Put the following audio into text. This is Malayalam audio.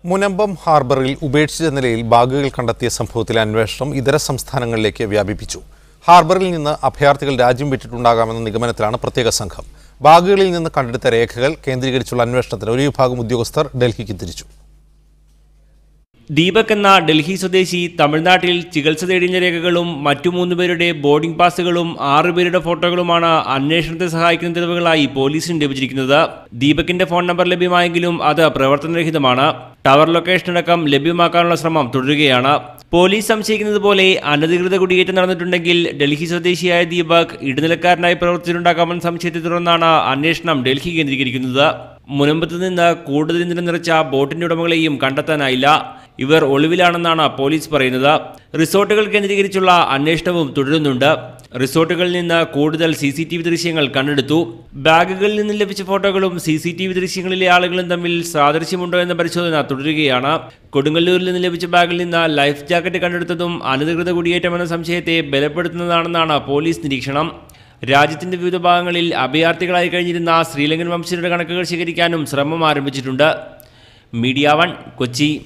മുനമ്പം ഹാർബറിൽ ഉപേക്ഷിച്ച നിലയിൽ ബാഗുകൾ കണ്ടെത്തിയ സംഭവത്തിലെ അന്വേഷണം ഇതര സംസ്ഥാനങ്ങളിലേക്ക് വ്യാപിപ്പിച്ചു. ഹാർബറിൽ നിന്ന് അഭയാർത്ഥികൾ രാജ്യം വിട്ടിട്ടുണ്ടാകാമെന്ന നിഗമനത്തിലാണ് പ്രത്യേക സംഘം. ബാഗുകളിൽ നിന്ന് കണ്ടെടുത്ത രേഖകൾ കേന്ദ്രീകരിച്ചുള്ള അന്വേഷണത്തിന് ഒരു വിഭാഗം ഉദ്യോഗസ്ഥർ ഡൽഹിക്ക് തിരിച്ചു. ദീപക് എന്ന ഡൽഹി സ്വദേശി തമിഴ്നാട്ടിൽ ചികിത്സ തേടിയ രേഖകളും മറ്റു 3 പേരുടെ ബോർഡിംഗ് പാസുകളും 6 പേരുടെ ഫോട്ടോകളുമാണ് അന്വേഷണത്തെ സഹായിക്കുന്ന തെളിവുകളായി പോലീസിന് ലഭിച്ചിരിക്കുന്നത്. ദീപകിന്റെ ഫോൺ നമ്പർ ലഭ്യമായെങ്കിലും അത് പ്രവർത്തനരഹിതമാണ്. ടവർ ലൊക്കേഷൻ അടക്കം ലഭ്യമാക്കാനുള്ള ശ്രമം തുടരുകയാണ്. പോലീസ് സംശയിക്കുന്നത് പോലെ അനധികൃത കുടിയേറ്റം നടന്നിട്ടുണ്ടെങ്കിൽ ഡൽഹി സ്വദേശിയായ ദീപക് ഇടനിലക്കാരനായി പ്രവർത്തിച്ചിട്ടുണ്ടാകാമെന്ന സംശയത്തെ തുടർന്നാണ് അന്വേഷണം ഡൽഹി കേന്ദ്രീകരിക്കുന്നത്. മുനമ്പത്ത് നിന്ന് കൂടുതൽ ഇന്ധനം നിറച്ച ബോട്ടിന്റെ ഉടമകളെയും കണ്ടെത്താനായില്ല. ഇവർ ഒളിവിലാണെന്നാണ് പോലീസ് പറയുന്നത്. റിസോർട്ടുകൾ കേന്ദ്രീകരിച്ചുള്ള അന്വേഷണവും തുടരുന്നുണ്ട്. റിസോർട്ടുകളിൽ നിന്ന് കൂടുതൽ CCTV ദൃശ്യങ്ങൾ കണ്ടെടുത്തു. ബാഗുകളിൽ നിന്ന് ലഭിച്ച ഫോട്ടോകളും CCTV ദൃശ്യങ്ങളിലെ ആളുകളും തമ്മിൽ സാദൃശ്യമുണ്ടോ എന്ന പരിശോധന തുടരുകയാണ്. കൊടുങ്ങല്ലൂരിൽ നിന്ന് ലഭിച്ച ബാഗിൽ നിന്ന് ലൈഫ് ജാക്കറ്റ് കണ്ടെടുത്തതും അനധികൃത കുടിയേറ്റമെന്ന സംശയത്തെ ബലപ്പെടുത്തുന്നതാണെന്നാണ് പോലീസ് നിരീക്ഷണം. രാജ്യത്തിന്റെ വിവിധ ഭാഗങ്ങളിൽ അഭയാർത്ഥികളായി കഴിഞ്ഞിരുന്ന ശ്രീലങ്കൻ വംശജരുടെ കണക്കുകൾ ശേഖരിക്കാനും ശ്രമം ആരംഭിച്ചിട്ടുണ്ട്. മീഡിയ 1 കൊച്ചി.